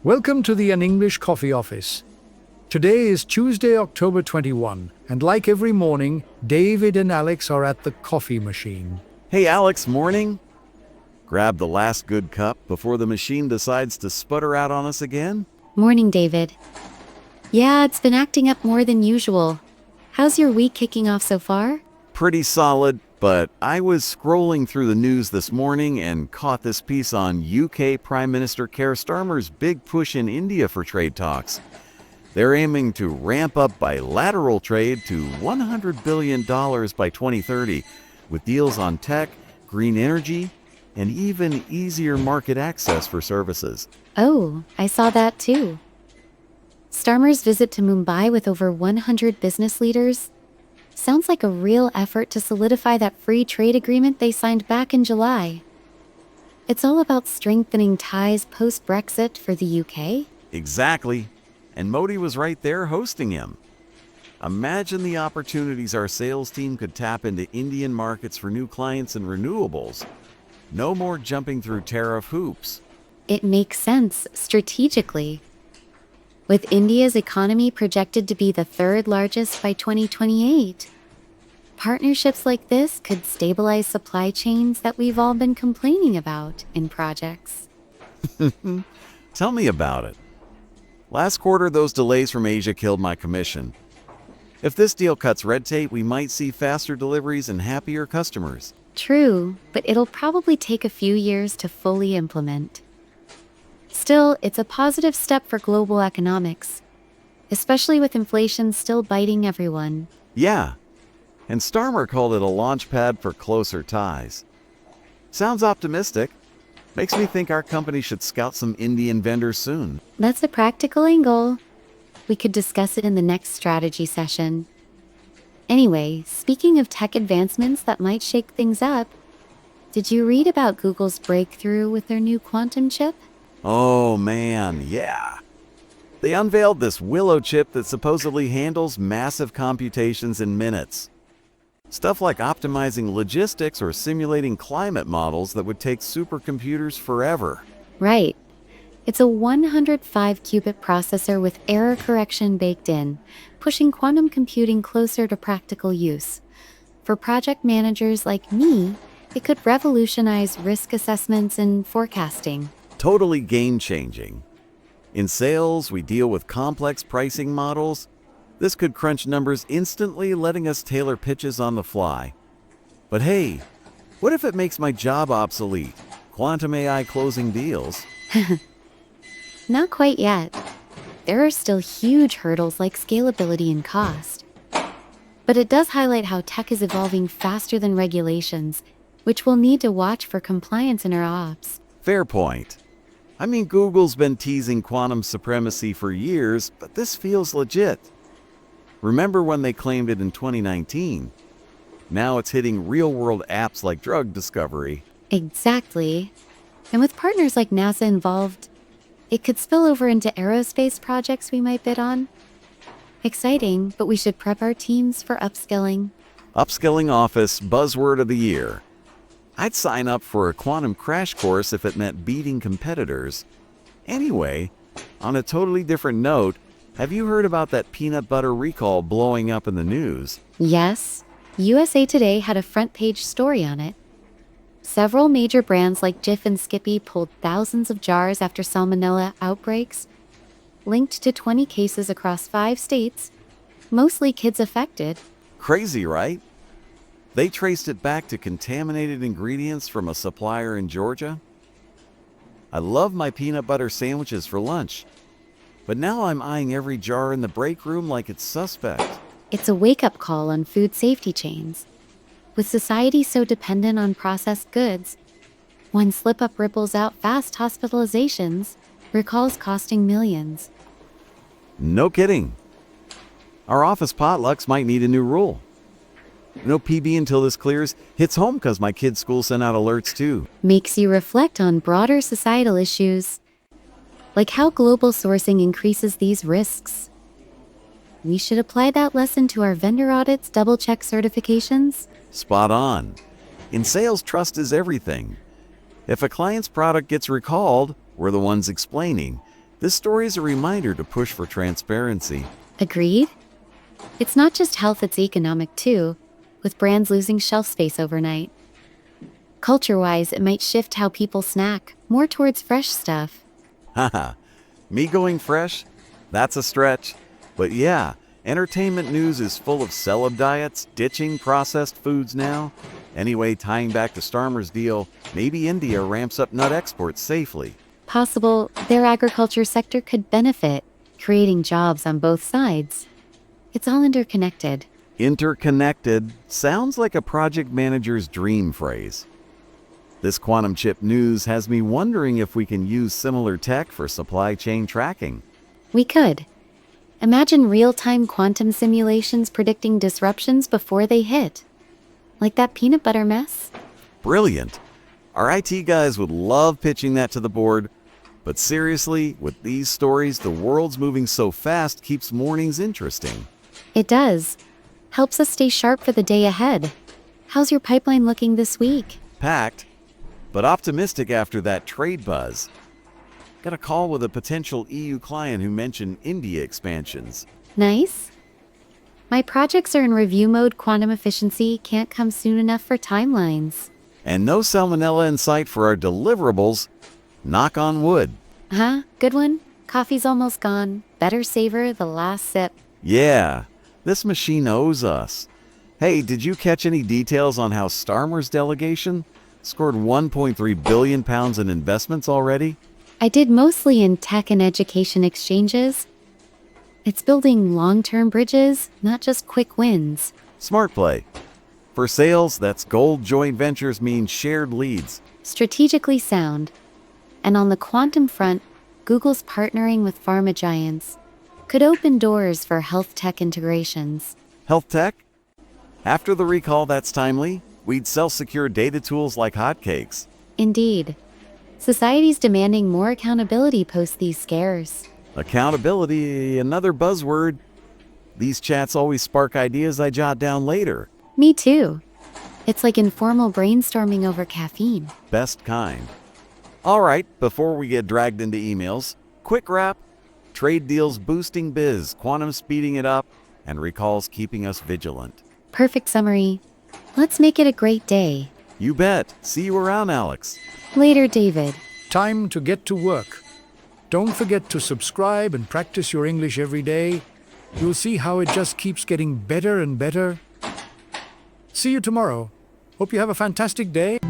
Welcome to the An English Coffee Office. Today is Tuesday, October 21, and like every morning, David and Alex are at the coffee machine. Hey Alex, morning. Grab the last good cup before the machine decides to sputter out on us again. Morning, David. Yeah, it's been acting up more than usual. How's your week kicking off so far? Pretty solid, but I was scrolling through the news this morning and caught this piece on UK Prime Minister Keir Starmer's big push in India for trade talks. They're aiming to ramp up bilateral trade to $100 billion by 2030, with deals on tech, green energy, and even easier market access for services. Oh, I saw that too. Starmer's visit to Mumbai with over 100 business leaders sounds like a real effort to solidify that free trade agreement they signed back in July. It's all about strengthening ties post-Brexit for the UK. Exactly. And Modi was right there hosting him. Imagine the opportunities our sales team could tap into Indian markets for new clients and renewables. No more jumping through tariff hoops. It makes sense strategically. With India's economy projected to be the third largest by 2028, partnerships like this could stabilize supply chains that we've all been complaining about in projects. Tell me about it. Last quarter, those delays from Asia killed my commission. If this deal cuts red tape, we might see faster deliveries and happier customers. True, but it'll probably take a few years to fully implement. Still, it's a positive step for global economics, especially with inflation still biting everyone. Yeah, and Starmer called it a launch pad for closer ties. Sounds optimistic. Makes me think our company should scout some Indian vendors soon. That's a practical angle. We could discuss it in the next strategy session. Anyway, speaking of tech advancements that might shake things up, did you read about Google's breakthrough with their new quantum chip? Oh man, yeah. They unveiled this Willow chip that supposedly handles massive computations in minutes. Stuff like optimizing logistics or simulating climate models that would take supercomputers forever. Right. It's a 105-qubit processor with error correction baked in, pushing quantum computing closer to practical use. For project managers like me, it could revolutionize risk assessments and forecasting. Totally game-changing. In sales, we deal with complex pricing models. This could crunch numbers instantly, letting us tailor pitches on the fly. But hey, what if it makes my job obsolete? Quantum AI closing deals? Not quite yet. There are still huge hurdles like scalability and cost. But it does highlight how tech is evolving faster than regulations, which we'll need to watch for compliance in our ops. Fair point. I mean, Google's been teasing quantum supremacy for years, but this feels legit. Remember when they claimed it in 2019? Now it's hitting real-world apps like drug discovery. Exactly. And with partners like NASA involved, it could spill over into aerospace projects we might bid on. Exciting, but we should prep our teams for upskilling. Upskilling office buzzword of the year. I'd sign up for a quantum crash course if it meant beating competitors. Anyway, on a totally different note, have you heard about that peanut butter recall blowing up in the news? Yes, USA Today had a front-page story on it. Several major brands like Jif and Skippy pulled thousands of jars after salmonella outbreaks, linked to 20 cases across 5 states, mostly kids affected. Crazy, right? They traced it back to contaminated ingredients from a supplier in Georgia. I love my peanut butter sandwiches for lunch, but now I'm eyeing every jar in the break room like it's suspect. It's a wake-up call on food safety chains. With society so dependent on processed goods, one slip-up ripples out fast hospitalizations, recalls costing millions. No kidding. Our office potlucks might need a new rule. No PB until this clears. Hits home because my kids' school sent out alerts too. Makes you reflect on broader societal issues, like how global sourcing increases these risks. We should apply that lesson to our vendor audits, double-check certifications. Spot on. In sales, trust is everything. If a client's product gets recalled, we're the ones explaining. This story is a reminder to push for transparency. Agreed? It's not just health, it's economic too, with brands losing shelf space overnight. Culture-wise, it might shift how people snack, more towards fresh stuff. Haha, me going fresh? That's a stretch. But yeah, entertainment news is full of celeb diets, ditching processed foods now. Anyway, tying back to Starmer's deal, maybe India ramps up nut exports safely. Possible their agriculture sector could benefit, creating jobs on both sides. It's all interconnected. Interconnected sounds like a project manager's dream phrase. This quantum chip news has me wondering if we can use similar tech for supply chain tracking. We could. Imagine real-time quantum simulations predicting disruptions before they hit. Like that peanut butter mess? Brilliant. Our IT guys would love pitching that to the board. But seriously, with these stories, the world's moving so fast keeps mornings interesting. It does. Helps us stay sharp for the day ahead. How's your pipeline looking this week? Packed, but optimistic after that trade buzz. Got a call with a potential EU client who mentioned India expansions. Nice. My projects are in review mode. Quantum efficiency can't come soon enough for timelines. And no salmonella in sight for our deliverables. Knock on wood. Huh? Good one? Coffee's almost gone. Better savor the last sip. Yeah, this machine owes us. Hey, did you catch any details on how Starmer's delegation scored 1.3 billion pounds in investments already? I did mostly in tech and education exchanges. It's building long-term bridges, not just quick wins. Smart play. For sales, that's gold. Joint ventures mean shared leads. Strategically sound. And on the quantum front, Google's partnering with pharma giants could open doors for health tech integrations. Health tech? After the recall, that's timely. We'd sell secure data tools like hotcakes. Indeed. Society's demanding more accountability post these scares. Accountability, another buzzword. These chats always spark ideas I jot down later. Me too. It's like informal brainstorming over caffeine. Best kind. All right, before we get dragged into emails, quick wrap. Trade deals boosting biz, quantum speeding it up, and recalls keeping us vigilant. Perfect summary. Let's make it a great day. You bet. See you around, Alex. Later, David. Time to get to work. Don't forget to subscribe and practice your English every day. You'll see how it just keeps getting better and better. See you tomorrow. Hope you have a fantastic day.